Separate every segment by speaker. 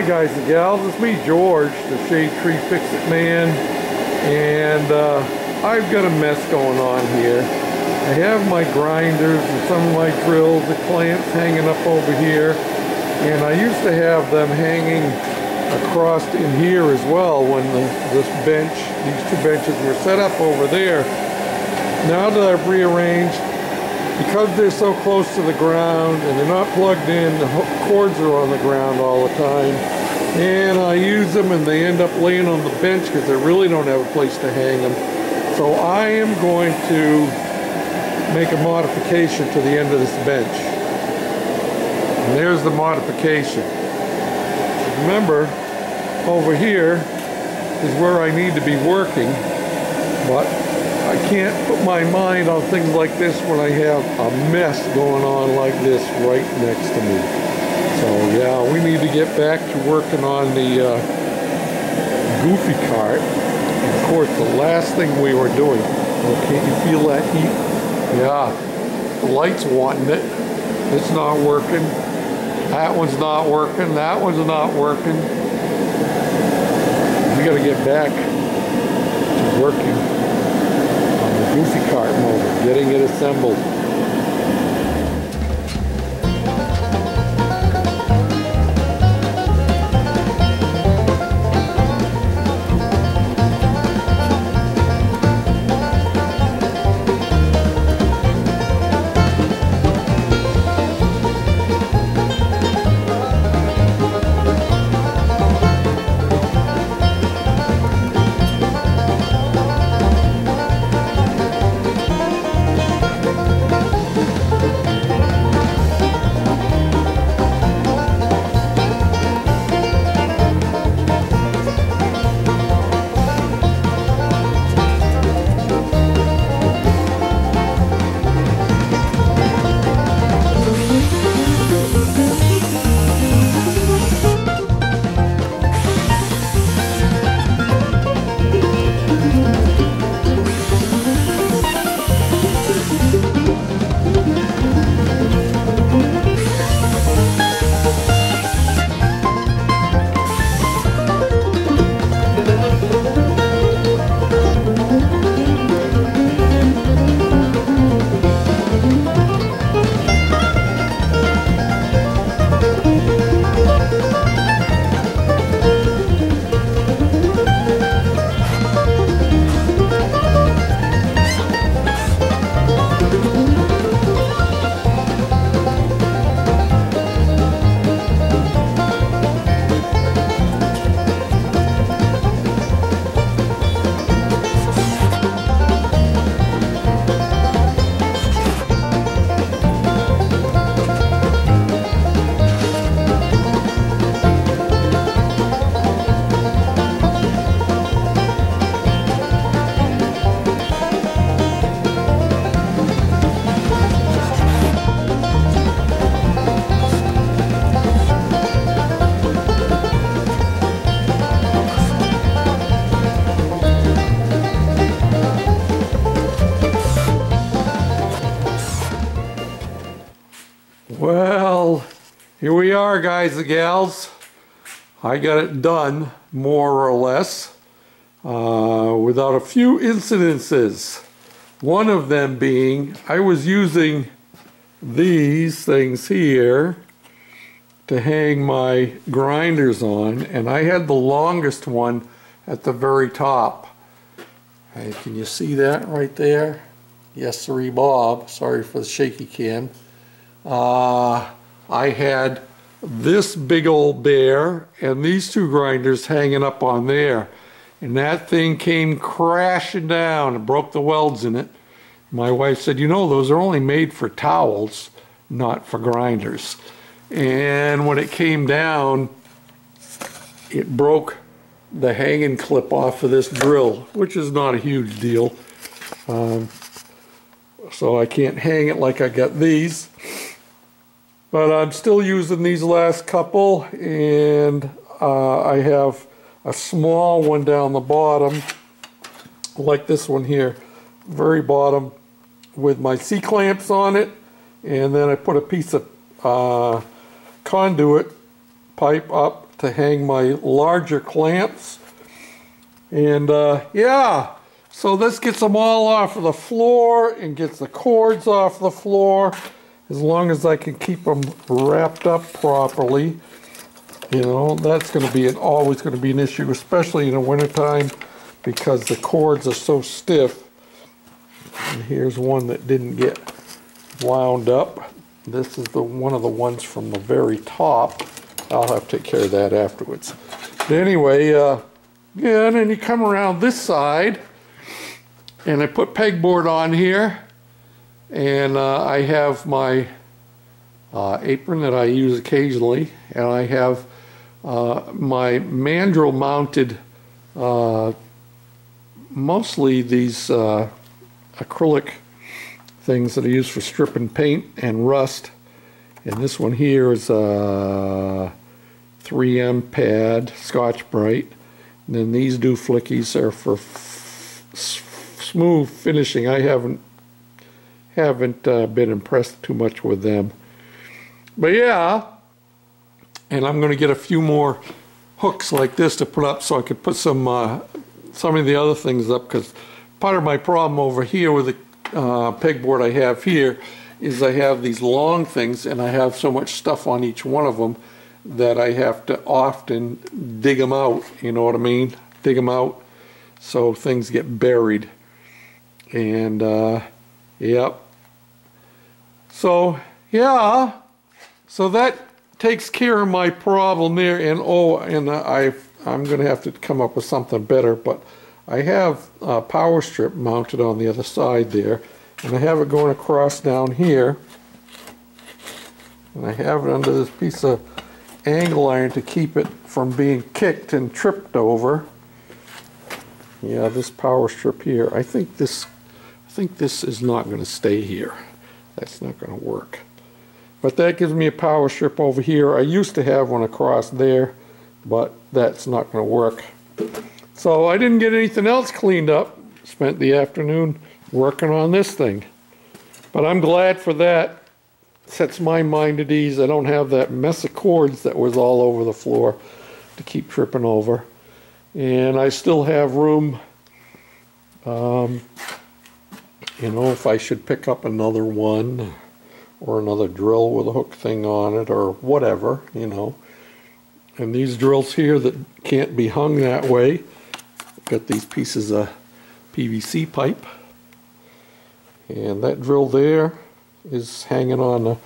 Speaker 1: Hi guys and gals, it's me George, the Shade Tree Fix-It Man, and I've got a mess going on here. I have my grinders and some of my drills, the clamps hanging up over here, and I used to have them hanging across in here as well when these two benches were set up over there. Now that I've rearranged, because they're so close to the ground and they're not plugged in, the cords are on the ground all the time, and I use them and they end up laying on the bench because I really don't have a place to hang them. So I am going to make a modification to the end of this bench. And there's the modification. Remember, over here is where I need to be working, but I can't put my mind on things like this when I have a mess going on like this right next to me. So yeah, we need to get back to working on the goofy cart. And of course, the last thing we were doing, well, can't you feel that heat? Yeah, the light's wanting it. It's not working. That one's not working. That one's not working. We got to get back to working. Goofy cart motor, getting it assembled. Well, here we are, guys and gals. I got it done, more or less, without a few incidences. One of them being, I was using these things here to hang my grinders on, and I had the longest one at the very top. Hey, can you see that right there? Yes, sirree, Bob. Sorry for the shaky cam. I had this big old bear and these two grinders hanging up on there, and that thing came crashing down and broke the welds in it. My wife said, you know, those are only made for towels, not for grinders. And when it came down, it broke the hanging clip off of this drill, which is not a huge deal. So I can't hang it like I got these. But I'm still using these last couple, and I have a small one down the bottom, like this one here, very bottom, with my C-clamps on it, and then I put a piece of conduit pipe up to hang my larger clamps. And yeah, so this gets them all off of the floor and gets the cords off the floor, as long as I can keep them wrapped up properly. You know, that's going to be always going to be an issue, especially in the wintertime, because the cords are so stiff. And here's one that didn't get wound up. This is one of the ones from the very top. I'll have to take care of that afterwards. But anyway, yeah, and then you come around this side, and I put pegboard on here, and I have my apron that I use occasionally, and I have my mandrel mounted, mostly these acrylic things that I use for stripping paint and rust. And this one here is a 3M pad, Scotch-Brite. And then these dooflickies are for smooth finishing. I haven't been impressed too much with them. But yeah, and I'm going to get a few more hooks like this to put up so I could put some of the other things up, because part of my problem over here with the pegboard I have here is I have these long things, and I have so much stuff on each one of them that I have to often dig them out, you know what I mean? Dig them out so things get buried. And yep. So yeah, so that takes care of my problem there. And I'm going to have to come up with something better, but I have a power strip mounted on the other side there, and I have it going across down here, and I have it under this piece of angle iron to keep it from being kicked and tripped over. Yeah, this power strip here, I think this is not going to stay here. That's not going to work. But that gives me a power strip over here. I used to have one across there, but that's not going to work. So I didn't get anything else cleaned up. Spent the afternoon working on this thing. But I'm glad for that. Sets my mind at ease. I don't have that mess of cords that was all over the floor to keep tripping over. And I still have room, you know, if I should pick up another one or another drill with a hook thing on it or whatever, you know. And these drills here that can't be hung that way, got these pieces of PVC pipe, and that drill there is hanging on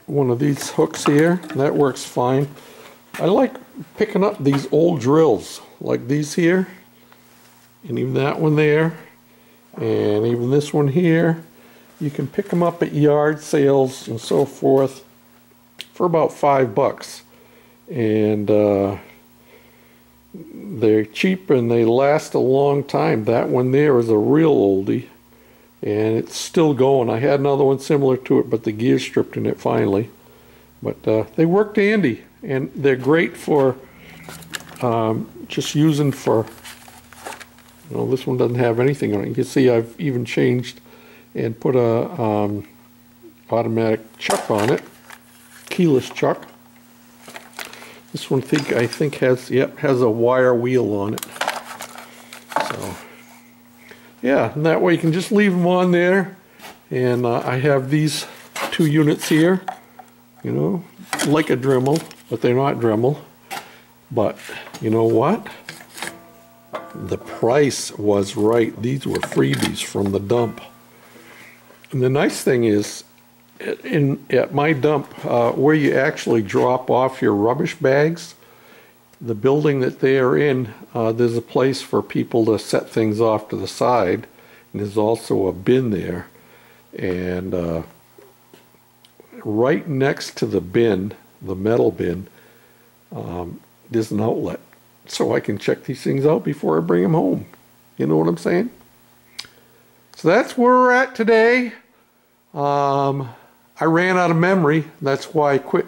Speaker 1: one of these hooks here. That works fine. I like picking up these old drills like these here, and even that one there, and even this one here. You can pick them up at yard sales and so forth for about $5, and they're cheap and they last a long time. That one there is a real oldie, and it's still going. I had another one similar to it, but the gear stripped in it finally. But they work dandy, and they're great for just using for, you know, this one doesn't have anything on it. You can see I've even changed and put a automatic chuck on it, keyless chuck. This one I think has a wire wheel on it. So yeah, and that way you can just leave them on there. And I have these 2 units here, you know, like a Dremel, but they're not Dremel. But you know what? The price was right. These were freebies from the dump. And the nice thing is, at my dump, where you actually drop off your rubbish bags, the building that they are in, there's a place for people to set things off to the side, and there's also a bin there. And right next to the bin, the metal bin, there's an outlet, so I can check these things out before I bring them home. You know what I'm saying? So that's where we're at today. I ran out of memory. That's why I quit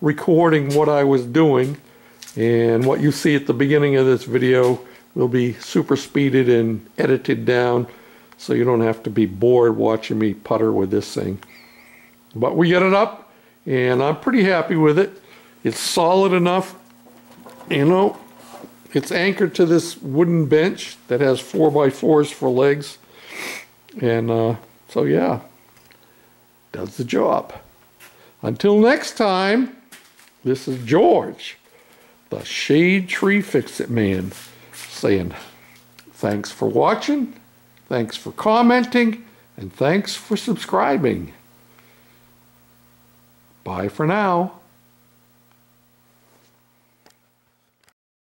Speaker 1: recording what I was doing. And what you see at the beginning of this video will be super speeded and edited down, so you don't have to be bored watching me putter with this thing. But we got it up, and I'm pretty happy with it. It's solid enough, you know. It's anchored to this wooden bench that has 4x4s for legs. And so yeah, does the job. Until next time, this is George, the Shade Tree Fix-It Man, saying thanks for watching, thanks for commenting, and thanks for subscribing. Bye for now.